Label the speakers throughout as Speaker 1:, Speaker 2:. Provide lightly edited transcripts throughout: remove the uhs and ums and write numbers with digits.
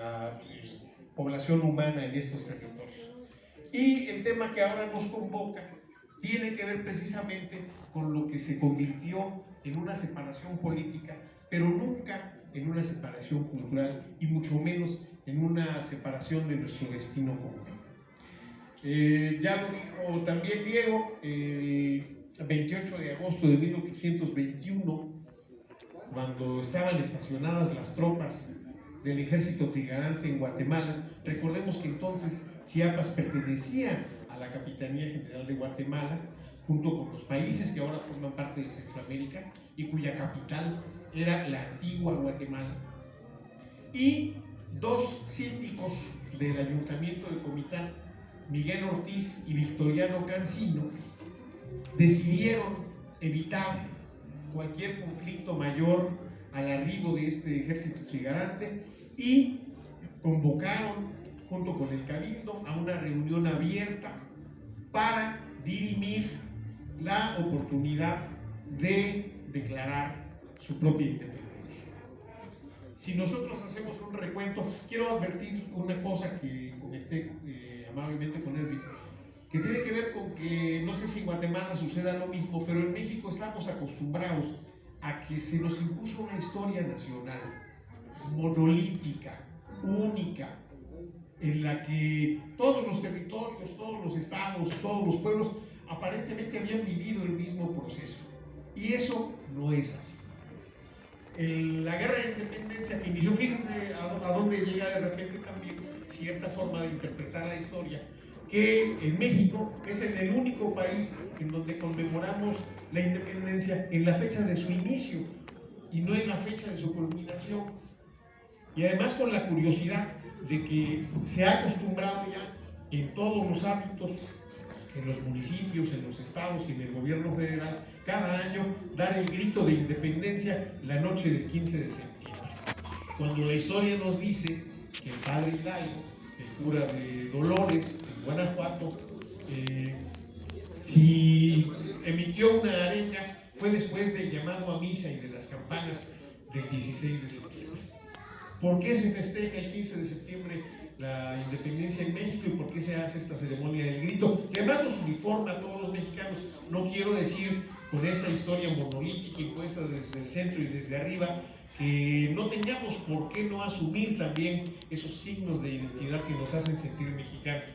Speaker 1: la población humana en estos territorios. Y el tema que ahora nos convoca tiene que ver precisamente con lo que se convirtió en una separación política, pero nunca en una separación cultural y mucho menos en una separación de nuestro destino común. Ya lo dijo también Diego, el 28 de agosto de 1821, cuando estaban estacionadas las tropas del ejército trigarante en Guatemala. Recordemos que entonces Chiapas pertenecía a la Capitanía General de Guatemala, junto con los países que ahora forman parte de Centroamérica y cuya capital era la antigua Guatemala. Y dos síndicos del ayuntamiento de Comitán, Miguel Ortiz y Victoriano Cancino, decidieron evitar cualquier conflicto mayor al arribo de este ejército trigarante y convocaron junto con el Cabildo a una reunión abierta para dirimir la oportunidad de declarar su propia independencia. Si nosotros hacemos un recuento, quiero advertir una cosa que comenté amablemente con Edwin, que tiene que ver con que, no sé si en Guatemala suceda lo mismo, pero en México estamos acostumbrados a que se nos impuso una historia nacional monolítica, única, en la que todos los territorios, todos los estados, todos los pueblos aparentemente habían vivido el mismo proceso. Y eso no es así. La guerra de independencia que inició, fíjense a dónde llega de repente también cierta forma de interpretar la historia, que en México es el único país en donde conmemoramos la independencia en la fecha de su inicio y no en la fecha de su culminación. Y además con la curiosidad de que se ha acostumbrado ya en todos los ámbitos, en los municipios, en los estados y en el gobierno federal, cada año dar el grito de independencia la noche del 15 de septiembre. Cuando la historia nos dice que el padre Hidalgo, el cura de Dolores, en Guanajuato, si emitió una arenga, fue después del llamado a misa y de las campanas del 16 de septiembre. ¿Por qué se festeja el 15 de septiembre la independencia en México y por qué se hace esta ceremonia del grito? Que además nos uniforma a todos los mexicanos. No quiero decir con esta historia monolítica impuesta desde el centro y desde arriba que no tengamos por qué no asumir también esos signos de identidad que nos hacen sentir mexicanos.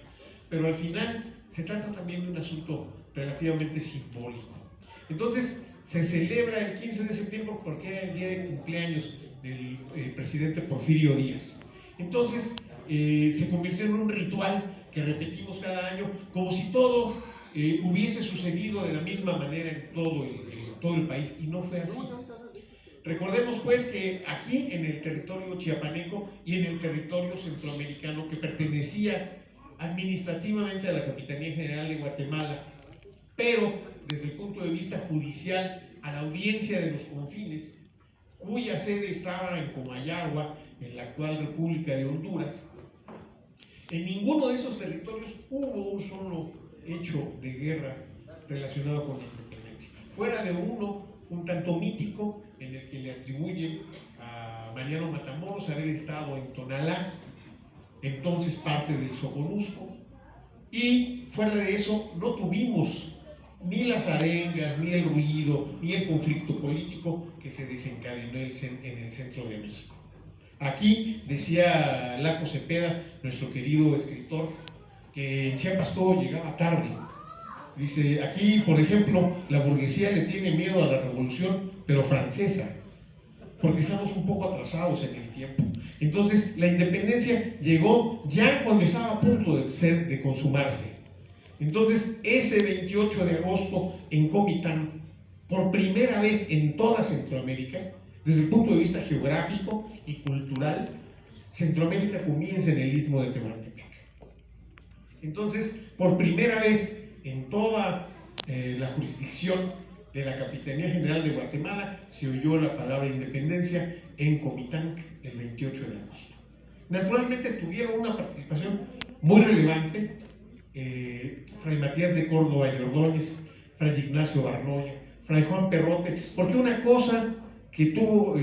Speaker 1: Pero al final se trata también de un asunto relativamente simbólico. Entonces se celebra el 15 de septiembre porque era el día de cumpleaños del presidente Porfirio Díaz. Entonces se convirtió en un ritual que repetimos cada año, como si todo hubiese sucedido de la misma manera en todo el país, y no fue así. Recordemos pues que aquí en el territorio chiapaneco y en el territorio centroamericano, que pertenecía administrativamente a la Capitanía General de Guatemala, pero desde el punto de vista judicial a la Audiencia de los Confines, cuya sede estaba en Comayagua, en la actual República de Honduras. En ninguno de esos territorios hubo un solo hecho de guerra relacionado con la independencia, fuera de uno un tanto mítico en el que le atribuyen a Mariano Matamoros haber estado en Tonalá, entonces parte del Soconusco, y fuera de eso no tuvimos ni las arengas, ni el ruido, ni el conflicto político que se desencadenó en el centro de México. Aquí decía Laco Cepeda, nuestro querido escritor, que en Chiapas todo llegaba tarde. Dice, aquí, por ejemplo, la burguesía le tiene miedo a la revolución, pero francesa, porque estamos un poco atrasados en el tiempo. Entonces, la independencia llegó ya cuando estaba a punto de consumarse. Entonces, ese 28 de agosto en Comitán, por primera vez en toda Centroamérica, desde el punto de vista geográfico y cultural, Centroamérica comienza en el Istmo de Tehuantepec. Entonces, por primera vez en toda la jurisdicción de la Capitanía General de Guatemala, se oyó la palabra independencia en Comitán el 28 de agosto. Naturalmente tuvieron una participación muy relevante Fray Matías de Córdoba y Ordóñez, Fray Ignacio Barnoya, Fray Juan Perrote, porque una cosa que tuvo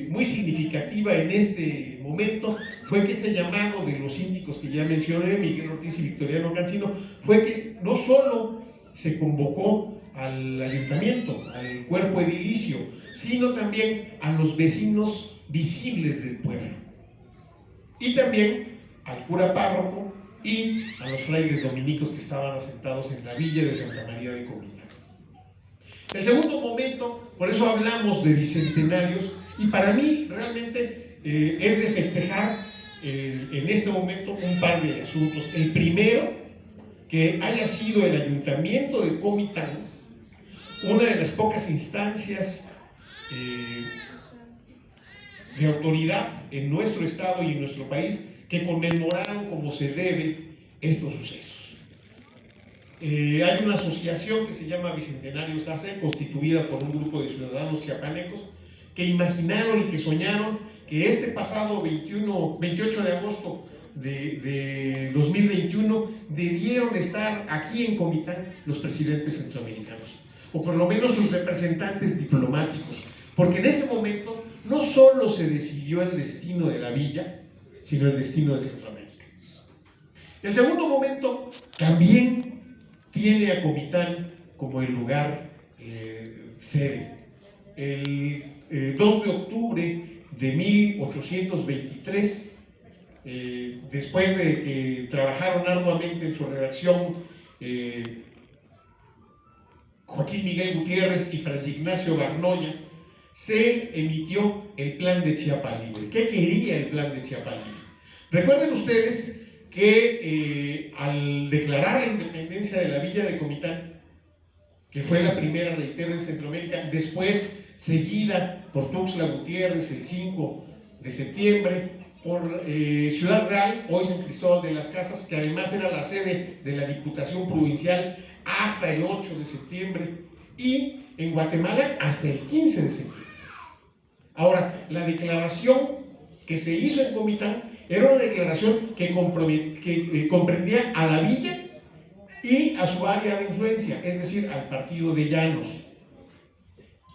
Speaker 1: muy significativa en este momento fue que este llamado de los síndicos que ya mencioné, Miguel Ortiz y Victoriano Cancino, fue que no solo se convocó al ayuntamiento, al cuerpo edilicio, sino también a los vecinos visibles del pueblo, y también al cura párroco y a los frailes dominicos que estaban asentados en la villa de Santa María de Comitán. El segundo momento, por eso hablamos de bicentenarios, y para mí realmente es de festejar en este momento un par de asuntos. El primero, que haya sido el ayuntamiento de Comitán una de las pocas instancias de autoridad en nuestro estado y en nuestro país que conmemoraron como se debe estos sucesos. Hay una asociación que se llama Bicentenarios AC, constituida por un grupo de ciudadanos chiapanecos que imaginaron y que soñaron que este pasado 28 de agosto de 2021 debieron estar aquí en Comitán los presidentes centroamericanos, o por lo menos sus representantes diplomáticos, porque en ese momento no solo se decidió el destino de la villa, sino el destino de Centroamérica. El segundo momento también tiene a Comitán como el lugar sede. El 2 de octubre de 1823, después de que trabajaron arduamente en su redacción Joaquín Miguel Gutiérrez y Fray Ignacio Garnoya, se emitió el Plan de Chiapa Libre. ¿Qué quería el Plan de Chiapa Libre? Recuerden ustedes que al declarar la independencia de la villa de Comitán, que fue la primera, reitero, en Centroamérica, después seguida por Tuxtla Gutiérrez el 5 de septiembre, por Ciudad Real, hoy San Cristóbal de las Casas, que además era la sede de la Diputación Provincial, hasta el 8 de septiembre, y en Guatemala hasta el 15 de septiembre. Ahora, la declaración que se hizo en Comitán era una declaración que comprendía a la villa y a su área de influencia, es decir, al partido de Llanos.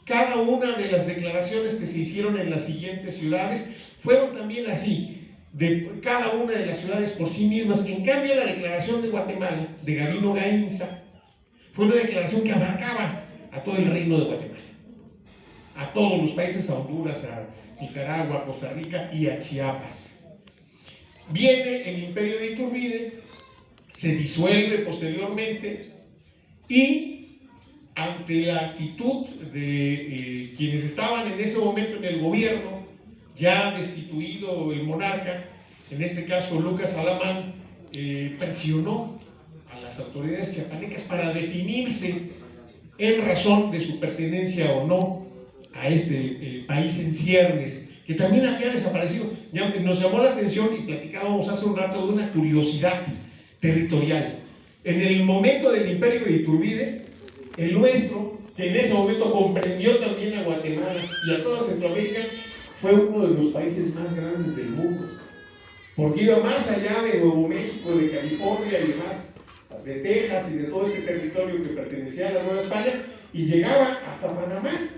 Speaker 1: Cada una de las declaraciones que se hicieron en las siguientes ciudades fueron también así, de cada una de las ciudades por sí mismas. En cambio, la declaración de Guatemala, de Gabino Gainza, fue una declaración que abarcaba a todo el reino de Guatemala, a todos los países, a Honduras, a Nicaragua, a Costa Rica y a Chiapas. Viene el Imperio de Iturbide, se disuelve posteriormente, y ante la actitud de quienes estaban en ese momento en el gobierno, ya destituido el monarca, en este caso Lucas Alamán, presionó a las autoridades chiapanecas para definirse en razón de su pertenencia o no a este país en ciernes, que también había desaparecido. Ya nos llamó la atención, y platicábamos hace un rato de una curiosidad territorial. En el momento del Imperio de Iturbide, el nuestro, que en ese momento comprendió también a Guatemala y a toda Centroamérica, fue uno de los países más grandes del mundo, porque iba más allá de Nuevo México, de California y demás, de Texas y de todo este territorio que pertenecía a la Nueva España, y llegaba hasta Panamá.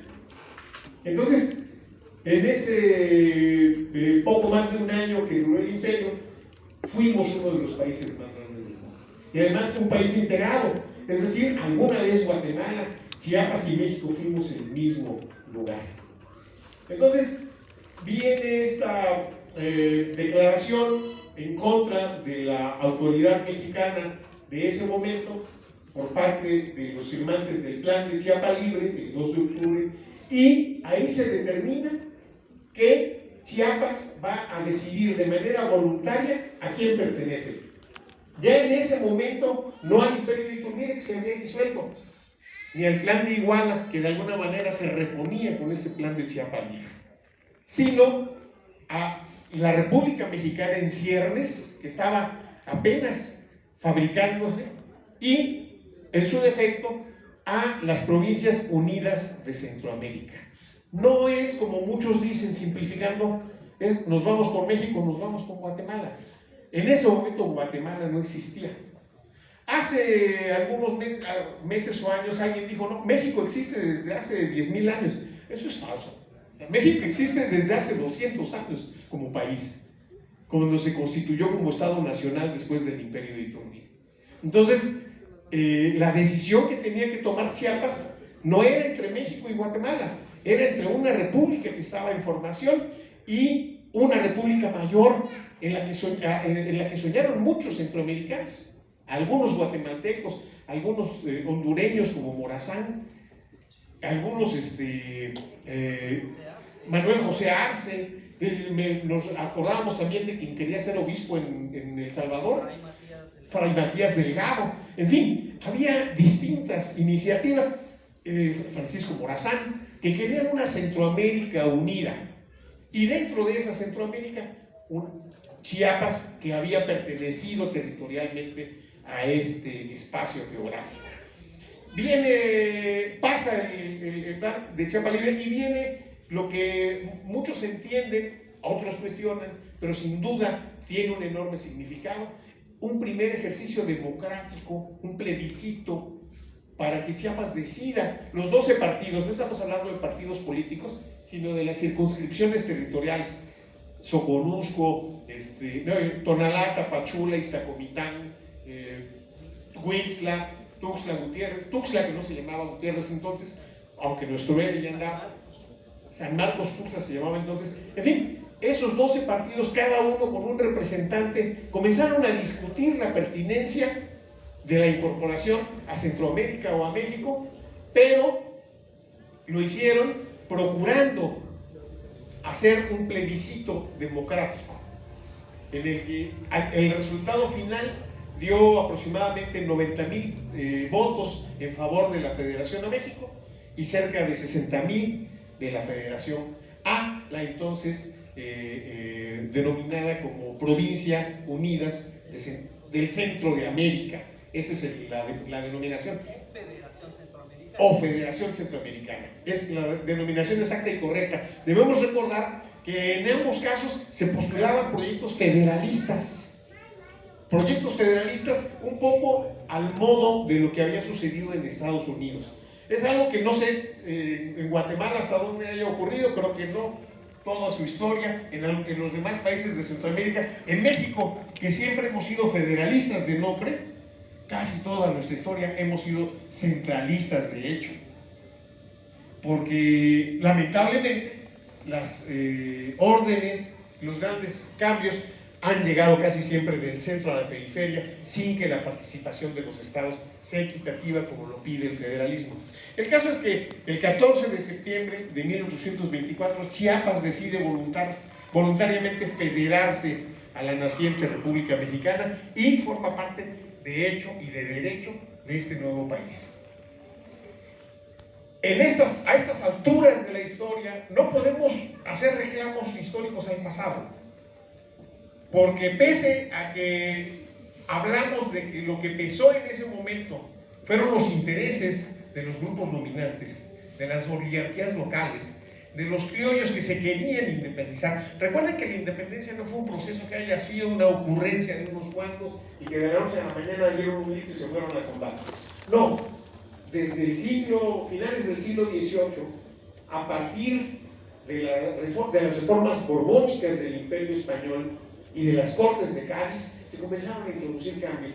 Speaker 1: Entonces, en ese poco más de un año que duró el imperio, fuimos uno de los países más grandes del mundo. Y además un país integrado, es decir, alguna vez Guatemala, Chiapas y México fuimos el mismo lugar. Entonces, viene esta declaración en contra de la autoridad mexicana de ese momento por parte de los firmantes del Plan de Chiapa Libre, el 2 de octubre, y ahí se determina que Chiapas va a decidir de manera voluntaria a quién pertenece. Ya en ese momento no al Imperio de Iturbide, que se había disuelto, ni al Plan de Iguala, que de alguna manera se reponía con este Plan de Chiapa Libre, sino a la República Mexicana en ciernes, que estaba apenas fabricándose, y en su defecto a las Provincias Unidas de Centroamérica. No es como muchos dicen, simplificando, es nos vamos con México, nos vamos con Guatemala. En ese momento Guatemala no existía. Hace algunos meses o años alguien dijo, no, México existe desde hace 10,000 años. Eso es falso.
Speaker 2: México existe desde hace 200 años como país, cuando se constituyó como Estado Nacional después del Imperio de Iturbide. Entonces, la decisión que tenía que tomar Chiapas no era entre México y Guatemala, era entre una república que estaba en formación y una república mayor en la que soñaron muchos centroamericanos, algunos guatemaltecos, algunos hondureños como Morazán, algunos Manuel José Arce, nos acordábamos también de quien quería ser obispo en El Salvador, Fray Matías Delgado. En fin, había distintas iniciativas, Francisco Morazán, que querían una Centroamérica unida, y dentro de esa Centroamérica Chiapas, que había pertenecido territorialmente a este espacio geográfico. Pasa el plan de Chiapas Libre y viene lo que muchos entienden, otros cuestionan, pero sin duda tiene un enorme significado, un primer ejercicio democrático, un plebiscito para que Chiapas decida, los 12 partidos, no estamos hablando de partidos políticos, sino de las circunscripciones territoriales, Soconusco, Tonalá, Tapachula, Iztacomitán, Huixtla, Tuxtla Gutiérrez, Tuxtla que no se llamaba Gutiérrez entonces, aunque nuestro héroe ya andaba, San Marcos Tuxtla se llamaba entonces, en fin, esos 12 partidos, cada uno con un representante, comenzaron a discutir la pertinencia de la incorporación a Centroamérica o a México, pero lo hicieron procurando hacer un plebiscito democrático, en el que el resultado final dio aproximadamente 90,000 votos en favor de la Federación a México y cerca de 60,000 de la Federación a la entonces denominada como Provincias Unidas del Centro de América. Esa es la denominación.
Speaker 3: Federación Centroamericana.
Speaker 2: O Federación Centroamericana. Es la denominación exacta y correcta. Debemos recordar que en ambos casos se postulaban proyectos federalistas. Proyectos federalistas un poco al modo de lo que había sucedido en Estados Unidos. Es algo que no sé en Guatemala hasta dónde haya ocurrido, pero que no toda su historia, en los demás países de Centroamérica, en México, que siempre hemos sido federalistas de nombre, casi toda nuestra historia hemos sido centralistas de hecho, porque lamentablemente las órdenes, los grandes cambios han llegado casi siempre del centro a la periferia sin que la participación de los estados sea equitativa como lo pide el federalismo. El caso es que el 14 de septiembre de 1824 Chiapas decide voluntariamente federarse a la naciente República Mexicana y forma parte de hecho y de derecho de este nuevo país. A estas alturas de la historia no podemos hacer reclamos históricos al pasado, porque pese a que hablamos de que lo que pesó en ese momento fueron los intereses de los grupos dominantes, de las oligarquías locales, de los criollos que se querían independizar. Recuerden que la independencia no fue un proceso que haya sido una ocurrencia de unos cuantos y que de la noche a la mañana dieron un grito y se fueron a combate. No, desde finales del siglo XVIII, a partir de las reformas borbónicas del Imperio Español y de las Cortes de Cádiz, se comenzaron a introducir cambios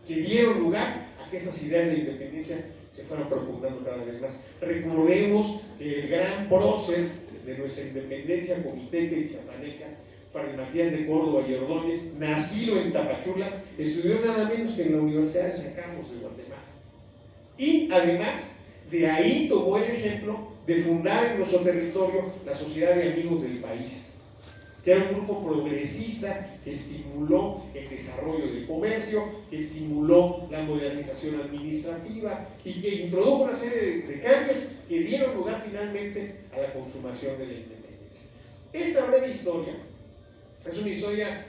Speaker 2: que dieron lugar a que esas ideas de independencia se fueron propugnando cada vez más. Recordemos que el gran prócer de nuestra independencia, comiteca y chiapaneca, Fray Matías de Córdoba y Ordóñez, nacido en Tapachula, estudió nada menos que en la Universidad de San Carlos de Guatemala. Y además, de ahí tomó el ejemplo de fundar en nuestro territorio la Sociedad de Amigos del País, que era un grupo progresista que estimuló el desarrollo del comercio, que estimuló la modernización administrativa y que introdujo una serie de cambios que dieron lugar finalmente a la consumación de la independencia. Esta breve historia es una historia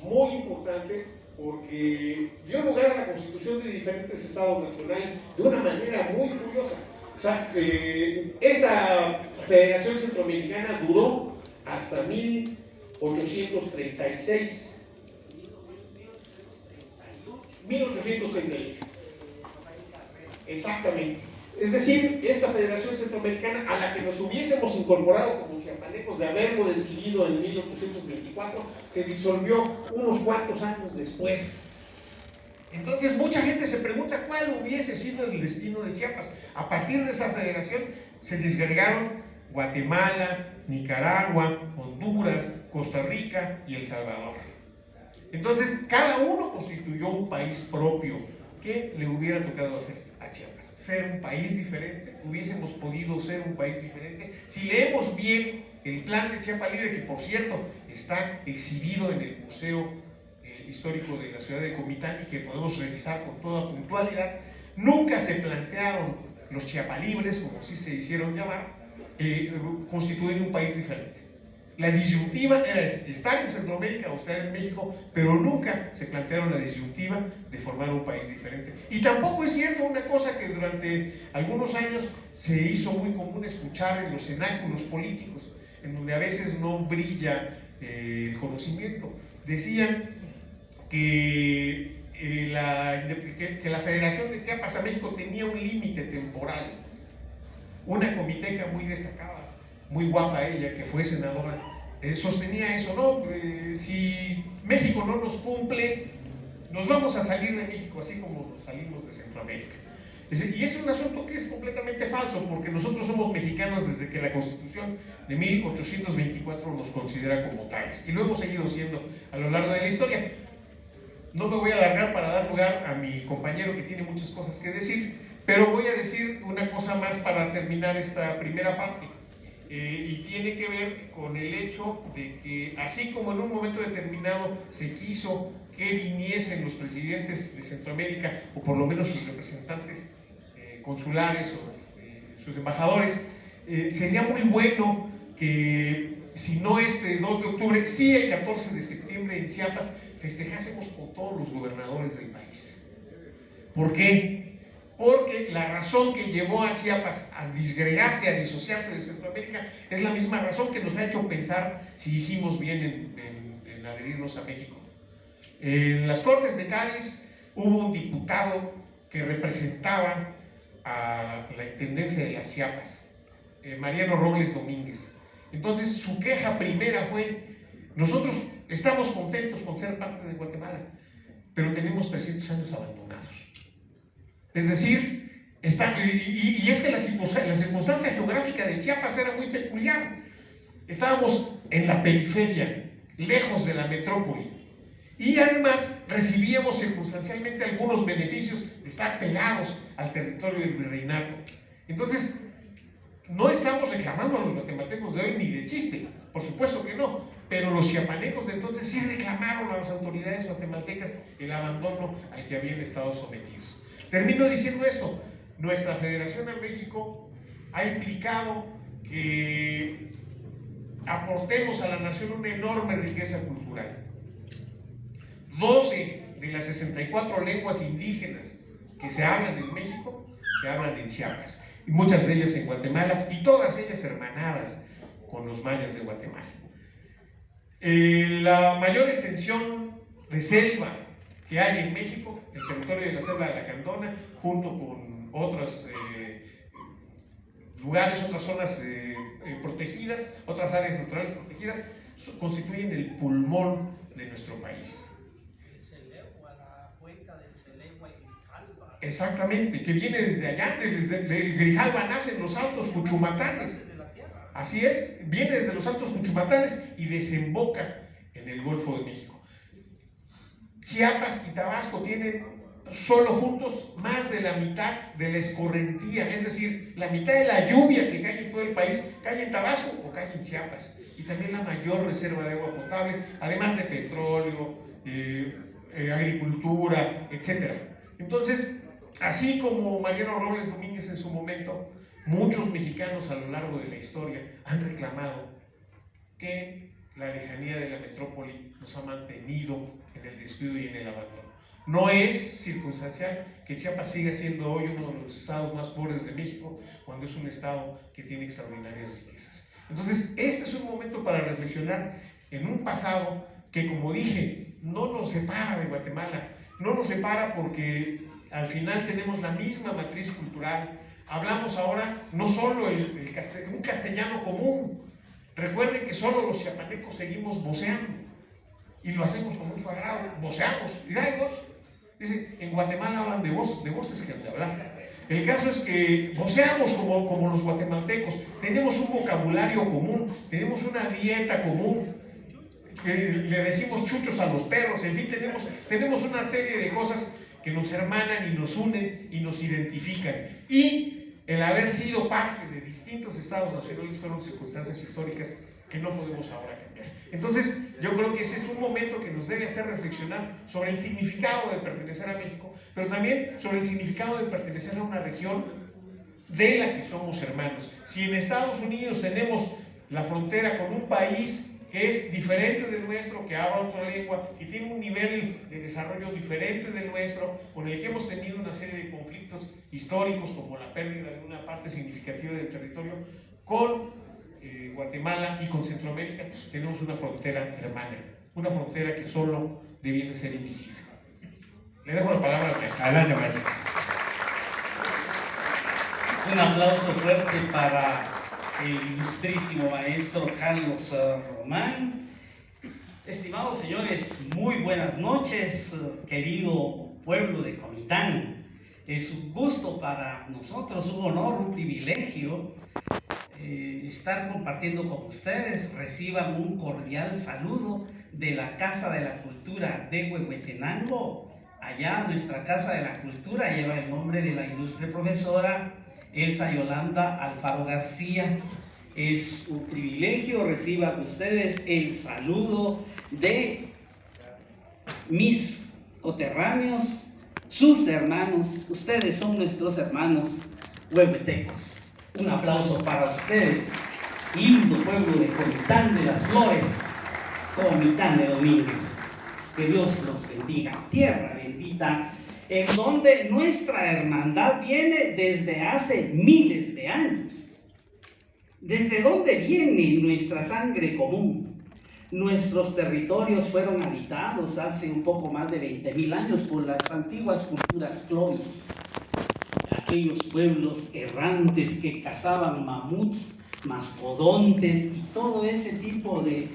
Speaker 2: muy importante porque dio lugar a la constitución de diferentes estados nacionales de una manera muy curiosa. O sea, esta Federación Centroamericana duró hasta 1836. 1838. Exactamente. Es decir, esta Federación Centroamericana, a la que nos hubiésemos incorporado como chiapanecos de haberlo decidido en 1824, se disolvió unos cuantos años después. Entonces mucha gente se pregunta cuál hubiese sido el destino de Chiapas. A partir de esa federación se disgregaron Guatemala, Nicaragua, Honduras, Costa Rica y El Salvador. Entonces cada uno constituyó un país propio. ¿Qué le hubiera tocado hacer a Chiapas? Ser un país diferente. Hubiésemos podido ser un país diferente si leemos bien el plan de Chiapa Libre, que por cierto está exhibido en el Museo Histórico de la ciudad de Comitán y que podemos revisar con toda puntualidad. Nunca se plantearon los chiapalibres, como así se hicieron llamar, constituir un país diferente. La disyuntiva era estar en Centroamérica o estar en México, pero nunca se plantearon la disyuntiva de formar un país diferente. Y tampoco es cierto una cosa que durante algunos años se hizo muy común escuchar en los cenáculos políticos, en donde a veces no brilla el conocimiento. Decían que la Federación de Chiapas a México tenía un límite temporal. Una comiteca muy destacada, muy guapa ella, que fue senadora, sostenía eso, ¿no? Si México no nos cumple, nos vamos a salir de México, así como nos salimos de Centroamérica. Y es un asunto que es completamente falso, porque nosotros somos mexicanos desde que la Constitución de 1824 nos considera como tales, y lo hemos seguido siendo a lo largo de la historia. No me voy a alargar para dar lugar a mi compañero que tiene muchas cosas que decir, pero voy a decir una cosa más para terminar esta primera parte. Y tiene que ver con el hecho de que así como en un momento determinado se quiso que viniesen los presidentes de Centroamérica, o por lo menos sus representantes consulares o sus embajadores, sería muy bueno que si no este 2 de octubre, sí el 14 de septiembre en Chiapas, festejásemos con todos los gobernadores del país. ¿Por qué? Porque la razón que llevó a Chiapas a disgregarse, a disociarse de Centroamérica, es la misma razón que nos ha hecho pensar si hicimos bien en adherirnos a México. En las Cortes de Cádiz hubo un diputado que representaba a la Intendencia de las Chiapas, Mariano Robles Domínguez. Entonces su queja primera fue: nosotros estamos contentos con ser parte de Guatemala, pero tenemos 300 años abandonados. Es decir, y es que la circunstancia geográfica de Chiapas era muy peculiar. Estábamos en la periferia, lejos de la metrópoli, y además recibíamos circunstancialmente algunos beneficios de estar pegados al territorio del virreinato. Entonces, no estamos reclamando a los guatemaltecos de hoy ni de chiste, por supuesto que no, pero los chiapanecos de entonces sí reclamaron a las autoridades guatemaltecas el abandono al que habían estado sometidos. Termino diciendo esto: nuestra Federación en México ha implicado que aportemos a la nación una enorme riqueza cultural. 12 de las 64 lenguas indígenas que se hablan en México se hablan en Chiapas, y muchas de ellas en Guatemala, y todas ellas hermanadas con los mayas de Guatemala. La mayor extensión de selva que hay en México, el territorio de la selva de Lacandona, junto con otros lugares, otras zonas protegidas, otras áreas naturales protegidas, constituyen el pulmón de nuestro país.
Speaker 3: La cuenca del Celegua y Grijalva.
Speaker 2: Exactamente, que viene desde allá, desde Grijalva nacen los Altos Cuchumatanes. Así es, viene desde los Altos Cuchumatanes y desemboca en el Golfo de México. Chiapas y Tabasco tienen solo juntos más de la mitad de la escorrentía, es decir, la mitad de la lluvia que cae en todo el país cae en Tabasco o cae en Chiapas, y también la mayor reserva de agua potable, además de petróleo, agricultura, etc. Entonces, así como Mariano Robles Domínguez en su momento, muchos mexicanos a lo largo de la historia han reclamado que la lejanía de la metrópoli nos ha mantenido en el descuido y en el abandono. No es circunstancial que Chiapas siga siendo hoy uno de los estados más pobres de México, cuando es un estado que tiene extraordinarias riquezas. Entonces, este es un momento para reflexionar en un pasado que, como dije, no nos separa de Guatemala, no nos separa porque al final tenemos la misma matriz cultural, hablamos ahora no solo un castellano común. Recuerden que solo los chiapanecos seguimos voceando y lo hacemos con mucho agrado, voceamos, y da voz. Dice, en Guatemala hablan de voces que han de hablar. El caso es que voceamos como los guatemaltecos, tenemos un vocabulario común, tenemos una dieta común, que le decimos chuchos a los perros, en fin, tenemos una serie de cosas que nos hermanan y nos unen y nos identifican. Y el haber sido parte de distintos estados nacionales fueron circunstancias históricas que no podemos ahora cambiar. Entonces, yo creo que ese es un momento que nos debe hacer reflexionar sobre el significado de pertenecer a México, pero también sobre el significado de pertenecer a una región de la que somos hermanos. Si en Estados Unidos tenemos la frontera con un país que es diferente del nuestro, que habla otra lengua, que tiene un nivel de desarrollo diferente del nuestro, con el que hemos tenido una serie de conflictos históricos, como la pérdida de una parte significativa del territorio, con Guatemala y con Centroamérica tenemos una frontera hermana, una frontera que solo debiese ser invisible. Le dejo la palabra al maestro.
Speaker 4: Adelante, maestro.
Speaker 5: Un aplauso fuerte para el ilustrísimo maestro Carlos Román. Estimados señores, muy buenas noches, querido pueblo de Comitán. Es un gusto para nosotros, un honor, un privilegio estar compartiendo con ustedes. Reciban un cordial saludo de la Casa de la Cultura de Huehuetenango. Allá nuestra Casa de la Cultura lleva el nombre de la ilustre profesora Elsa Yolanda Alfaro García. Es un privilegio, reciban ustedes el saludo de mis coterráneos, sus hermanos. Ustedes son nuestros hermanos huehuetecos. Un aplauso para ustedes, lindo pueblo de Comitán de las Flores, Comitán de Domínguez. Que Dios los bendiga, tierra bendita, en donde nuestra hermandad viene desde hace miles de años. ¿Desde dónde viene nuestra sangre común? Nuestros territorios fueron habitados hace un poco más de 20,000 años por las antiguas culturas clovis. Aquellos pueblos errantes que cazaban mamuts, mastodontes y todo ese tipo de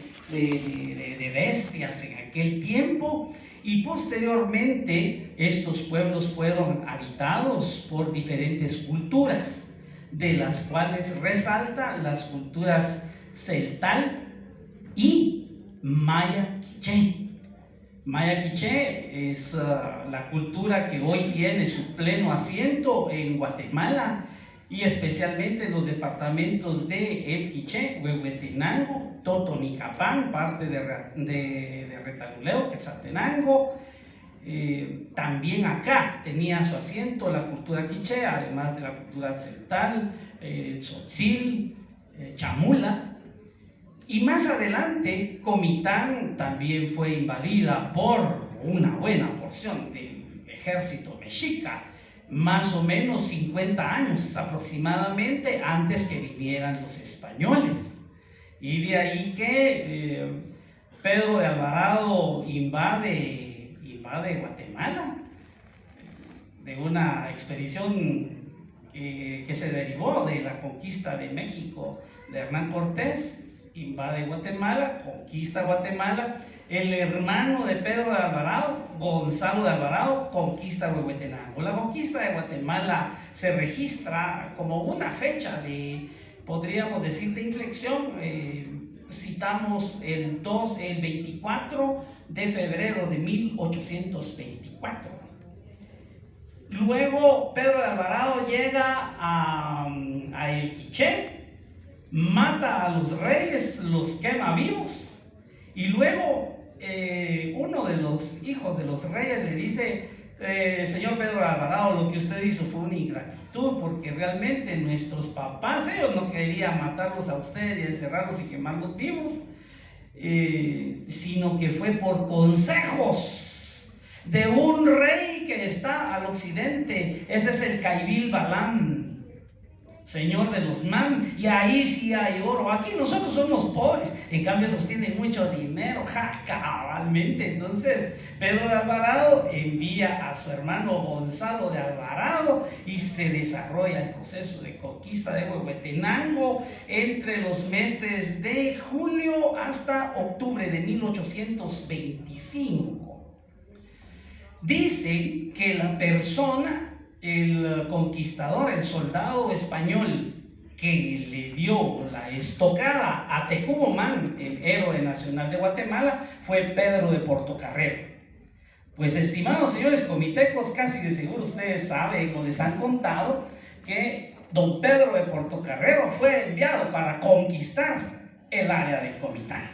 Speaker 5: bestias en aquel tiempo, y posteriormente estos pueblos fueron habitados por diferentes culturas, de las cuales resalta las culturas celtal y maya quiché. Maya quiché es la cultura que hoy tiene su pleno asiento en Guatemala y especialmente en los departamentos de El Quiché, Huehuetenango, Totonicapán, parte de Retaluleu, Quetzaltenango. También acá tenía su asiento la cultura quiché, además de la cultura celtal, tzotzil, chamula. Y más adelante, Comitán también fue invadida por una buena porción del ejército mexica, más o menos 50 años aproximadamente antes que vinieran los españoles. Y de ahí que Pedro de Alvarado invade Guatemala, de una expedición que se derivó de la conquista de México de Hernán Cortés. Invade Guatemala, conquista Guatemala. El hermano de Pedro de Alvarado, Gonzalo de Alvarado, conquista Huehuetenango. La conquista de Guatemala se registra como una fecha de, podríamos decir, de inflexión. Citamos el 24 de febrero de 1824. Luego Pedro de Alvarado llega a El Quiché, mata a los reyes, los quema vivos, y luego uno de los hijos de los reyes le dice: señor Pedro de Alvarado, lo que usted hizo fue una ingratitud, porque realmente nuestros papás, ellos no querían matarlos a ustedes y encerrarlos y quemarlos vivos, sino que fue por consejos de un rey que está al occidente. Ese es el Caibil Balam. señor de los Man, y ahí sí hay oro. Aquí nosotros somos pobres, en cambio esos tienen mucho dinero, cabalmente. Entonces Pedro de Alvarado envía a su hermano Gonzalo de Alvarado y se desarrolla el proceso de conquista de Huehuetenango entre los meses de julio hasta octubre de 1825. Dicen que la persona, el conquistador, el soldado español que le dio la estocada a Tecumumán, el héroe nacional de Guatemala, fue Pedro de Portocarrero. Pues, estimados señores comitecos, casi de seguro ustedes saben o les han contado que don Pedro de Portocarrero fue enviado para conquistar el área de Comitán,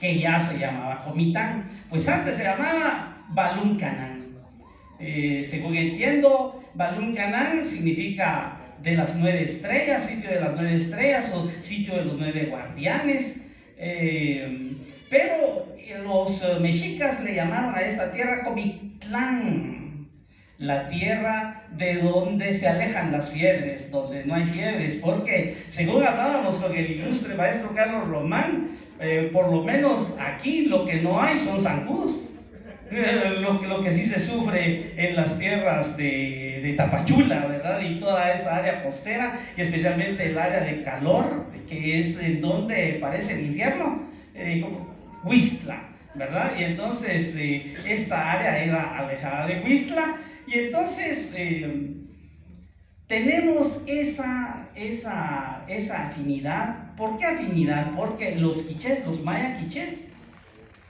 Speaker 5: que ya se llamaba Comitán, pues antes se llamaba Baluncanán. Según entiendo, Baluncanán significa de las 9 estrellas, sitio de las 9 estrellas o sitio de los 9 guardianes, pero los mexicas le llamaron a esta tierra Comitlán, la tierra de donde se alejan las fiebres, donde no hay fiebres, porque según hablábamos con el ilustre maestro Carlos Román, por lo menos aquí lo que no hay son zancudos. Lo que sí se sufre en las tierras de Tapachula, ¿verdad? Y toda esa área costera, y especialmente el área de calor, que es en donde parece el infierno, Huistla, ¿verdad? Y entonces esta área era alejada de Huistla, y entonces tenemos esa afinidad. ¿Por qué afinidad? Porque los quichés, los maya quichés,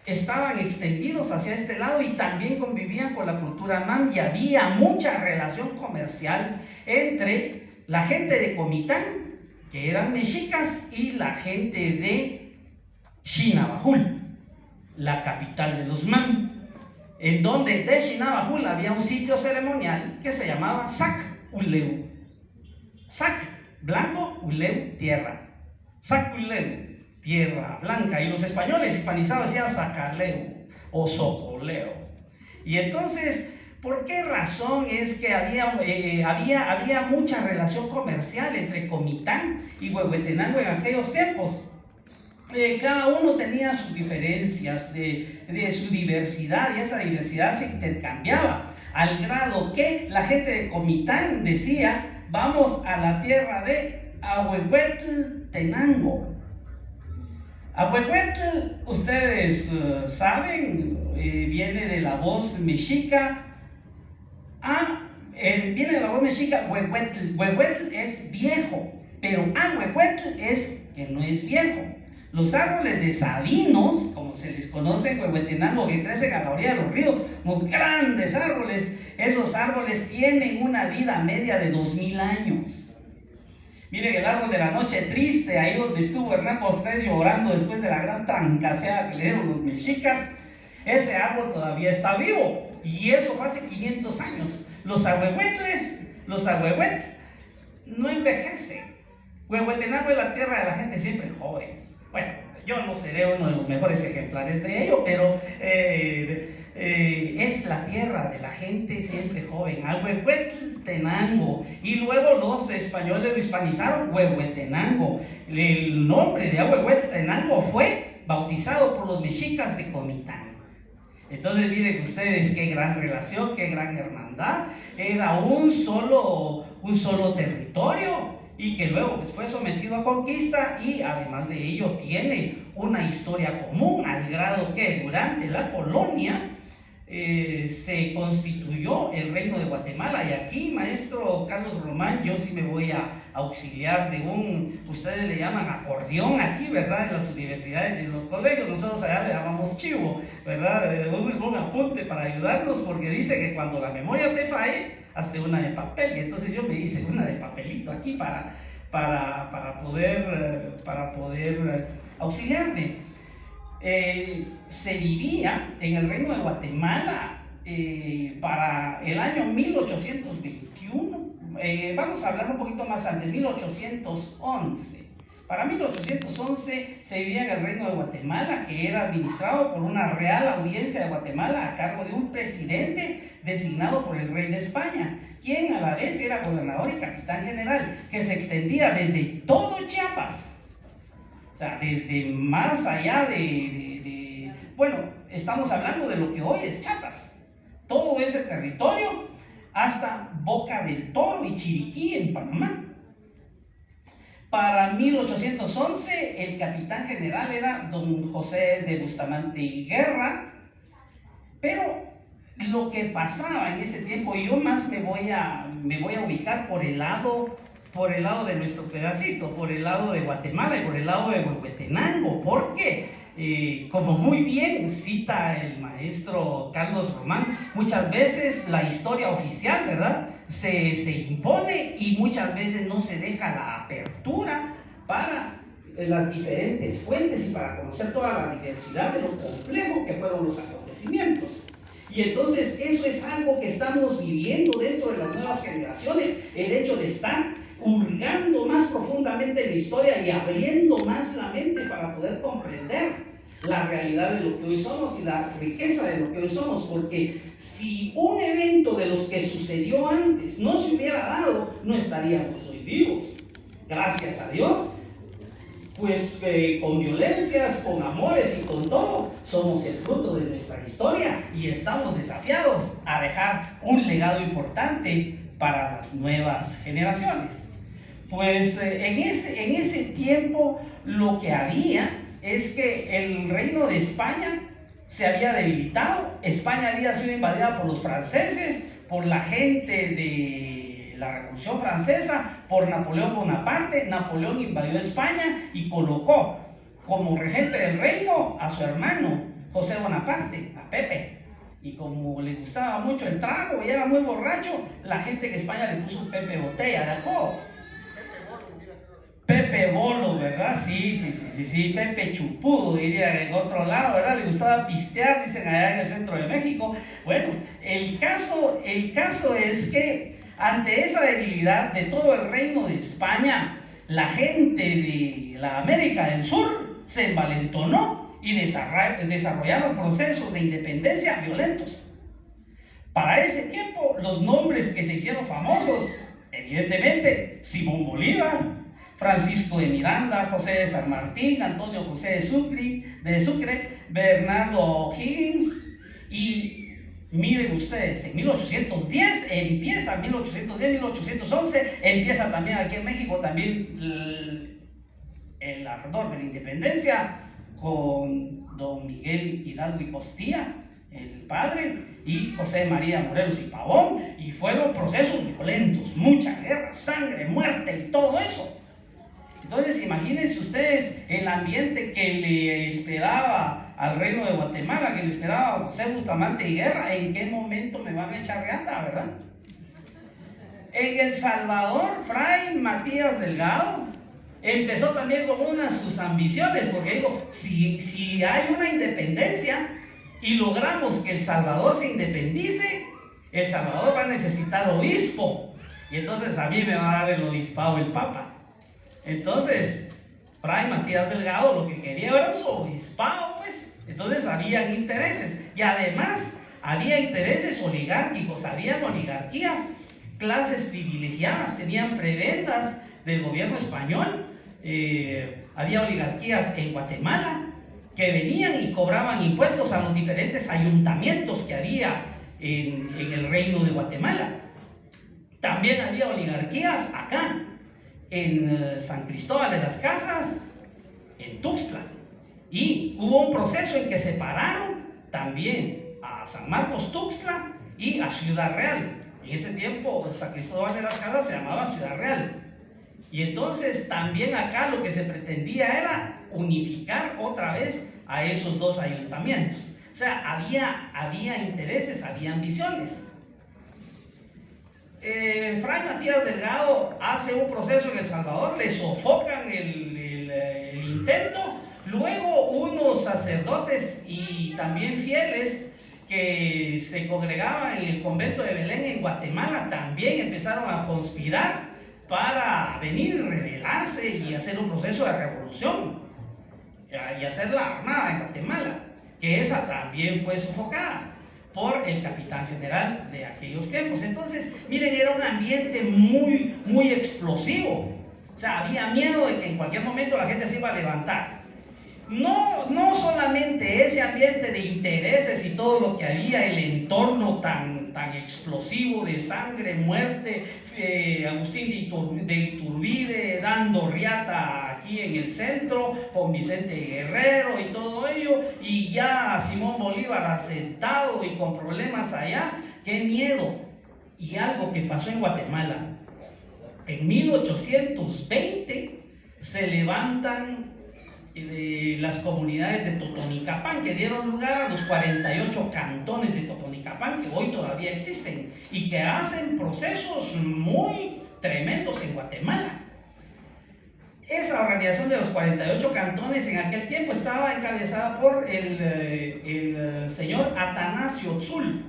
Speaker 5: estaban extendidos hacia este lado y también convivían con la cultura man, y había mucha relación comercial entre la gente de Comitán, que eran mexicas, y la gente de Xinabajul, la capital de los man, en donde de Xinabajul había un sitio ceremonial que se llamaba Sac Uleu. Sac, blanco, Uleu, tierra. Sac Uleu, tierra blanca, y los españoles hispanizados decían Zacaleu o Socoleo. Y entonces, ¿por qué razón es que había mucha relación comercial entre Comitán y Huehuetenango en aquellos tiempos? Cada uno tenía sus diferencias, de su diversidad, y esa diversidad se intercambiaba, al grado que la gente de Comitán decía: vamos a la tierra de Ahuehuetenango. Ahuehuetl, ustedes saben, viene de la voz mexica, Huehuetl. Huehuetl es viejo, pero Ahuehuetl es que no es viejo. Los árboles de sabinos, como se les conoce en Huehuetenango, que crecen a la orilla de los ríos, los grandes árboles, esos árboles tienen una vida media de 2000 años. Miren el árbol de la noche triste, ahí donde estuvo Hernán Cortés llorando después de la gran trancaseada que le dieron los mexicas. Ese árbol todavía está vivo, y eso fue hace 500 años. Los ahuehuetles no envejecen. Huehuetenango es la tierra de la gente siempre joven. Bueno, yo no seré uno de los mejores ejemplares de ello, pero es la tierra de la gente siempre joven, Ahuehuetenango. Y luego los españoles lo hispanizaron Huehuetenango. El nombre de Ahuehuetenango fue bautizado por los mexicas de Comitán. Entonces miren ustedes qué gran relación, qué gran hermandad. Era un solo territorio, y que luego pues, fue sometido a conquista, y además de ello tiene una historia común, al grado que durante la colonia se constituyó el Reino de Guatemala. Y aquí, maestro Carlos Román, yo sí me voy a auxiliar de ustedes le llaman acordeón aquí, ¿verdad? En las universidades y en los colegios, nosotros allá le llamamos chivo, ¿verdad? Un apunte para ayudarnos, porque dice que cuando la memoria te falle, hazte una de papel. Y entonces yo me hice una de papelito aquí para poder auxiliarme. Se vivía en el Reino de Guatemala para el año 1821, vamos a hablar un poquito más antes, 1811. Para 1811 se vivía en el Reino de Guatemala, que era administrado por una Real Audiencia de Guatemala a cargo de un presidente designado por el rey de España, quien a la vez era gobernador y capitán general, que se extendía desde todo Chiapas, o sea, desde más allá bueno, estamos hablando de lo que hoy es Chiapas, todo ese territorio hasta Boca del Toro y Chiriquí en Panamá. Para 1811 el capitán general era don José de Bustamante y Guerra, pero lo que pasaba en ese tiempo, yo más me voy a ubicar por el lado de nuestro pedacito, por el lado de Guatemala y por el lado de Huehuetenango, porque como muy bien cita el maestro Carlos Román, muchas veces la historia oficial, ¿verdad?, se impone y muchas veces no se deja la apertura para las diferentes fuentes y para conocer toda la diversidad de lo complejo que fueron los acontecimientos. Y entonces eso es algo que estamos viviendo dentro de las nuevas generaciones, el hecho de estar hurgando más profundamente en la historia y abriendo más la mente para poder comprender la realidad de lo que hoy somos y la riqueza de lo que hoy somos, porque si un evento de los que sucedió antes no se hubiera dado, no estaríamos hoy vivos. Gracias a Dios, pues con violencias, con amores y con todo, somos el fruto de nuestra historia y estamos desafiados a dejar un legado importante para las nuevas generaciones. Pues en ese tiempo lo que había es que el reino de España se había debilitado. España había sido invadida por los franceses, por la gente de la Revolución Francesa, por Napoleón Bonaparte. Napoleón invadió España y colocó como regente del reino a su hermano José Bonaparte, a Pepe. Y como le gustaba mucho el trago y era muy borracho, la gente en España le puso Pepe Botella de acuerdo. Pepe Bolo, ¿verdad? Sí, Pepe Chupudo, diría en otro lado, ¿verdad? Le gustaba pistear, dicen allá en el centro de México. Bueno, el caso es que ante esa debilidad de todo el reino de España, la gente de la América del Sur se envalentonó y desarrollaron procesos de independencia violentos. Para ese tiempo, los nombres que se hicieron famosos, evidentemente, Simón Bolívar, Francisco de Miranda, José de San Martín, Antonio José de Sucre, Bernardo O'Higgins. Y miren ustedes, en 1810 empieza, 1811 empieza también aquí en México también el ardor de la independencia con don Miguel Hidalgo y Costilla, el padre, y José María Morelos y Pavón, y fueron procesos violentos, mucha guerra, sangre, muerte y todo eso. Entonces imagínense ustedes el ambiente que le esperaba al reino de Guatemala, que le esperaba a José Bustamante y Guerra. ¿En qué momento me van a echar reata, verdad? En El Salvador, Fray Matías Delgado empezó también con sus ambiciones, porque digo, si hay una independencia y logramos que El Salvador se independice, El Salvador va a necesitar obispo, y entonces a mí me va a dar el obispado el Papa. Entonces, Fray Matías Delgado lo que quería era su obispado, pues. Entonces habían intereses, y además había intereses oligárquicos, habían oligarquías, clases privilegiadas, tenían prebendas del gobierno español. Había oligarquías en Guatemala que venían y cobraban impuestos a los diferentes ayuntamientos que había en el reino de Guatemala. También había oligarquías acá en San Cristóbal de las Casas, en Tuxtla, y hubo un proceso en que separaron también a San Marcos Tuxtla y a Ciudad Real. En ese tiempo San Cristóbal de las Casas se llamaba Ciudad Real, y entonces también acá lo que se pretendía era unificar otra vez a esos dos ayuntamientos. O sea, había intereses, había ambiciones. Fray Matías Delgado hace un proceso en El Salvador, le sofocan el intento. Luego unos sacerdotes y también fieles que se congregaban en el convento de Belén en Guatemala también empezaron a conspirar para venir y rebelarse y hacer un proceso de revolución y hacer la armada en Guatemala, que esa también fue sofocada por el capitán general de aquellos tiempos. Entonces, miren, era un ambiente muy explosivo. O sea, había miedo de que en cualquier momento la gente se iba a levantar. No solamente ese ambiente de intereses y todo lo que había, el entorno tan explosivo de sangre, muerte, Agustín de Iturbide dando riata aquí en el centro con Vicente Guerrero y todo ello, y ya Simón Bolívar asentado y con problemas allá. ¡Qué miedo! Y algo que pasó en Guatemala. En 1820 se levantan las comunidades de Totonicapán, que dieron lugar a los 48 cantones de Totonicapán, que hoy todavía existen y que hacen procesos muy tremendos en Guatemala. Esa organización de los 48 cantones en aquel tiempo estaba encabezada por el señor Atanasio Tzul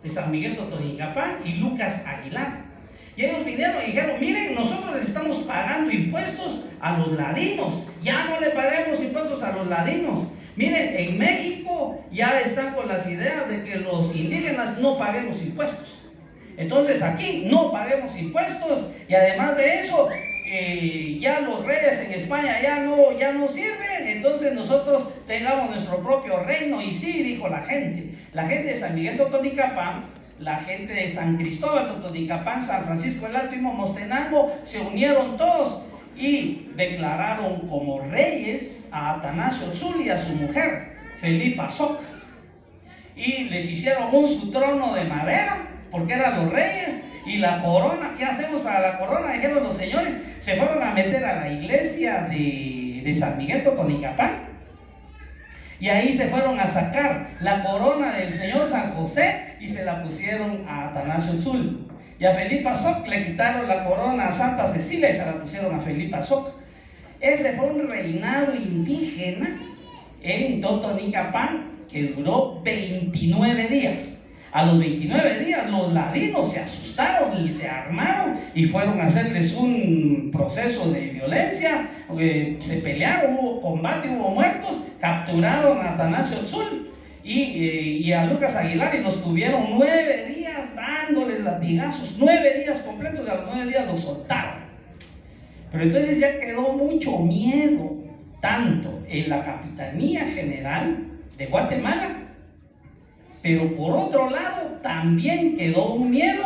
Speaker 5: de San Miguel Totonicapán y Lucas Aguilar. Y ellos vinieron y dijeron: miren, nosotros les estamos pagando impuestos a los ladinos, ya no le paguemos impuestos a los ladinos. Miren, en México ya están con las ideas de que los indígenas no paguemos impuestos. Entonces aquí no paguemos impuestos, y además de eso, ya los reyes en España ya no sirven, entonces nosotros tengamos nuestro propio reino. Y sí, dijo la gente de San Miguel Totonicapán, la gente de San Cristóbal, Totonicapán, San Francisco el Alto y Momostenango se unieron todos y declararon como reyes a Atanasio Tzul y a su mujer, Felipa Soc. Y les hicieron su trono de madera, porque eran los reyes, y la corona. ¿Qué hacemos para la corona?, dijeron los señores. Se fueron a meter a la iglesia de San Miguel Totonicapán, y ahí se fueron a sacar la corona del señor San José y se la pusieron a Atanasio Tzul. Y a Felipa Soc le quitaron la corona a Santa Cecilia y se la pusieron a Felipa Soc. Ese fue un reinado indígena en Totonicapán que duró 29 días. A los 29 días los ladinos se asustaron y se armaron y fueron a hacerles un proceso de violencia. Se pelearon, hubo combate, hubo muertos, capturaron a Atanasio Tzul y a Lucas Aguilar, y los tuvieron 9 días dándoles latigazos, 9 días completos, y a los 9 días los soltaron. Pero entonces ya quedó mucho miedo, tanto en la Capitanía General de Guatemala, pero por otro lado también quedó un miedo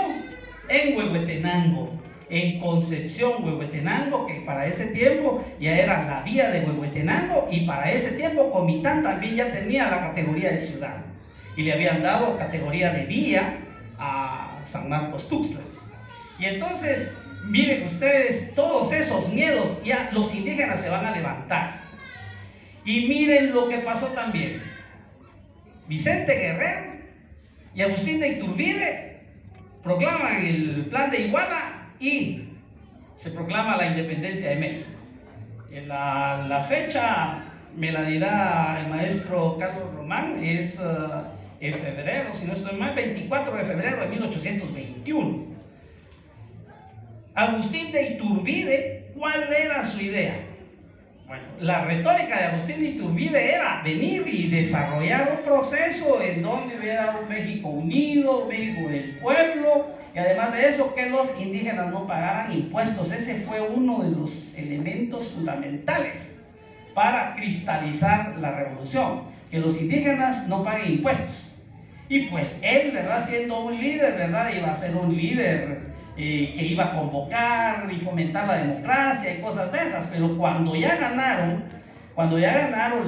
Speaker 5: en Huehuetenango, en Concepción, Huehuetenango, que para ese tiempo ya era la vía de Huehuetenango, y para ese tiempo Comitán también ya tenía la categoría de ciudad y le habían dado categoría de vía a San Marcos Tuxtla. Y entonces, miren ustedes, todos esos miedos, ya los indígenas se van a levantar. Y miren lo que pasó también. Vicente Guerrero y Agustín de Iturbide proclaman el Plan de Iguala y se proclama la independencia de México. La fecha me la dirá el maestro Carlos Román, es en febrero, si no estoy mal, 24 de febrero de 1821. Agustín de Iturbide, ¿cuál era su idea? Bueno, la retórica de Agustín de Iturbide era venir y desarrollar un proceso en donde hubiera un México unido, un México del pueblo, y además de eso, que los indígenas no pagaran impuestos. Ese fue uno de los elementos fundamentales para cristalizar la revolución, que los indígenas no paguen impuestos. Y pues él, ¿verdad?, siendo un líder, ¿verdad?, iba a ser un líder que iba a convocar y fomentar la democracia y cosas de esas. Pero cuando ya ganaron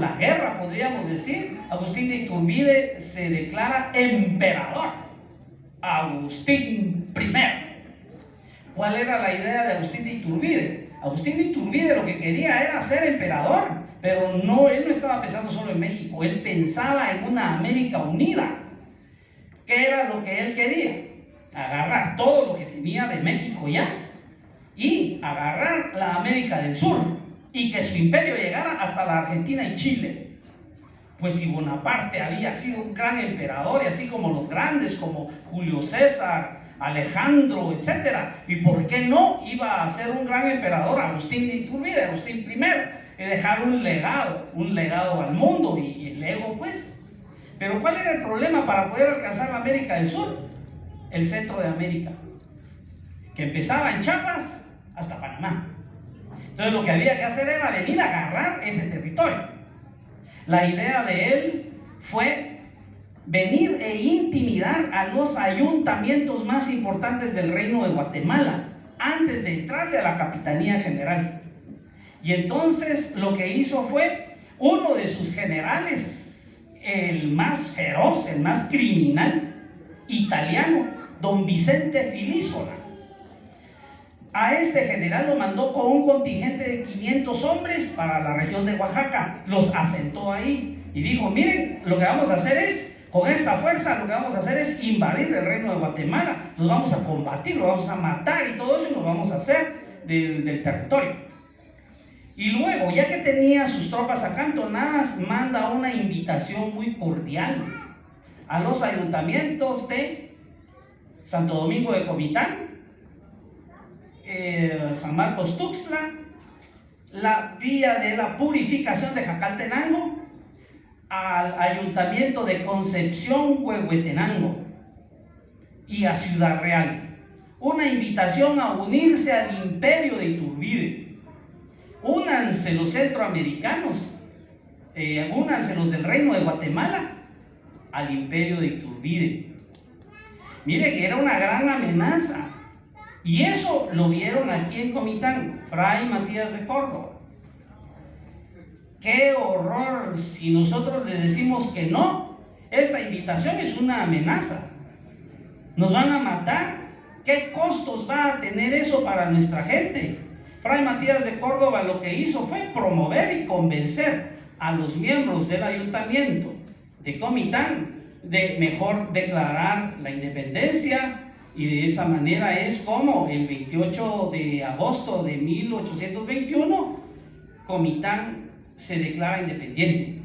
Speaker 5: la guerra, podríamos decir, Agustín de Iturbide se declara emperador, Agustín I. ¿Cuál era la idea de Agustín de Iturbide? Agustín de Iturbide lo que quería era ser emperador, pero él no estaba pensando solo en México, él pensaba en una América unida. ¿Qué era lo que él quería? Agarrar todo lo que tenía de México ya y agarrar la América del Sur y que su imperio llegara hasta la Argentina y Chile. Pues si Bonaparte había sido un gran emperador, y así como los grandes como Julio César, Alejandro, etcétera. ¿Y por qué no iba a ser un gran emperador Agustín de Iturbide, Agustín I, y dejar un legado al mundo y el ego, pues? Pero ¿cuál era el problema para poder alcanzar la América del Sur? El centro de América, que empezaba en Chiapas hasta Panamá. Entonces lo que había que hacer era venir a agarrar ese territorio. La idea de él fue venir e intimidar a los ayuntamientos más importantes del reino de Guatemala antes de entrarle a la Capitanía General. Y entonces lo que hizo fue uno de sus generales, el más feroz, el más criminal, italiano, don Vicente Filísola. A este general lo mandó con un contingente de 500 hombres para la región de Oaxaca. Los asentó ahí y dijo: miren, lo que vamos a hacer es, con esta fuerza, lo que vamos a hacer es invadir el reino de Guatemala. Los vamos a combatir, los vamos a matar y todo eso, y nos vamos a hacer del territorio. Y luego, ya que tenía sus tropas acantonadas, manda una invitación muy cordial a los ayuntamientos de Santo Domingo de Comitán, San Marcos Tuxtla, la Villa de la Purificación de Jacaltenango, al ayuntamiento de Concepción Huehuetenango y a Ciudad Real. Una invitación a unirse al imperio de Iturbide. Únanse los centroamericanos, únanse los del reino de Guatemala al imperio de Iturbide. Miren, era una gran amenaza. Y eso lo vieron aquí en Comitán, Fray Matías de Córdoba. ¡Qué horror! Si nosotros les decimos que no, esta invitación es una amenaza. Nos van a matar. ¿Qué costos va a tener eso para nuestra gente? Fray Matías de Córdoba lo que hizo fue promover y convencer a los miembros del ayuntamiento de Comitán de mejor declarar la independencia. Y de esa manera es como el 28 de agosto de 1821 Comitán se declara independiente.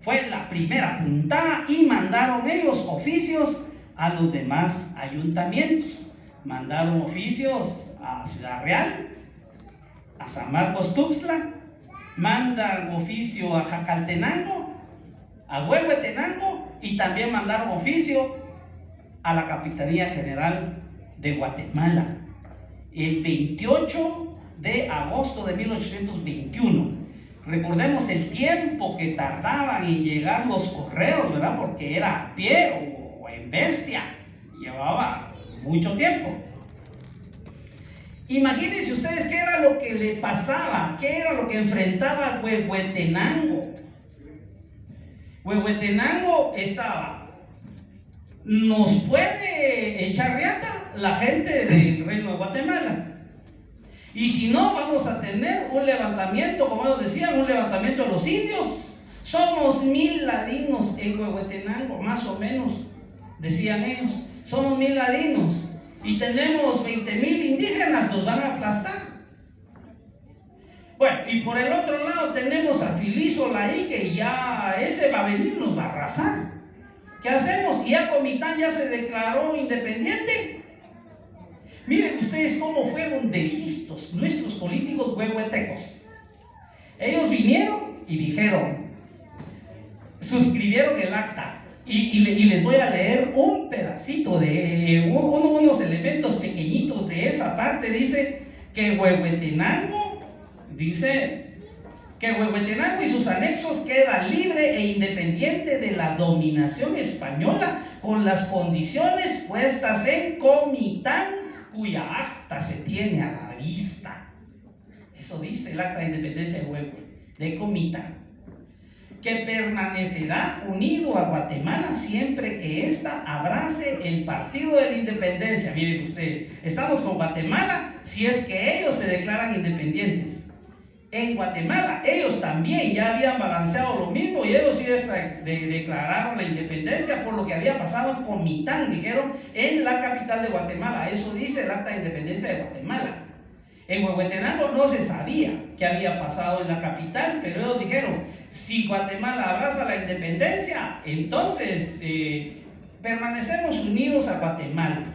Speaker 5: Fue la primera puntada y mandaron ellos oficios a los demás ayuntamientos. Mandaron oficios a Ciudad Real, a San Marcos Tuxtla, mandan oficio a Jacaltenango, a Huehuetenango, y también mandaron oficio a la Capitanía General de Guatemala el 28 de agosto de 1821. Recordemos el tiempo que tardaban en llegar los correos, ¿verdad? Porque era a pie o en bestia, llevaba mucho tiempo. Imagínense ustedes qué era lo que le pasaba, qué era lo que enfrentaba Huehuetenango. Huehuetenango estaba: nos puede echar riata la gente del reino de Guatemala, y si no, vamos a tener un levantamiento, como ellos decían, un levantamiento de los indios. Somos 1000 ladinos en Huehuetenango, más o menos, decían ellos. Somos 1000 ladinos y tenemos 20,000 indígenas, nos van a aplastar. Bueno, y por el otro lado tenemos a Filísola ahí, que ya ese va a venir, nos va a arrasar. ¿Qué hacemos? Y ya Comitán ya se declaró independiente. Miren ustedes cómo fueron de listos nuestros políticos huehuetecos. Ellos vinieron y dijeron, suscribieron el acta. Y les voy a leer un pedacito de unos elementos pequeñitos de esa parte. Dice que Huehuetenango, y sus anexos queda libre e independiente de la dominación española, con las condiciones puestas en Comitán, cuya acta se tiene a la vista. Eso dice el acta de independencia de Comitán. Que permanecerá unido a Guatemala siempre que ésta abrace el partido de la independencia. Miren ustedes, estamos con Guatemala si es que ellos se declaran independientes. En Guatemala ellos también ya habían balanceado lo mismo, y ellos sí declararon la independencia por lo que había pasado en Comitán, dijeron, en la capital de Guatemala. Eso dice el acta de independencia de Guatemala. En Huehuetenango no se sabía qué había pasado en la capital, pero ellos dijeron, si Guatemala abraza la independencia, entonces permanecemos unidos a Guatemala.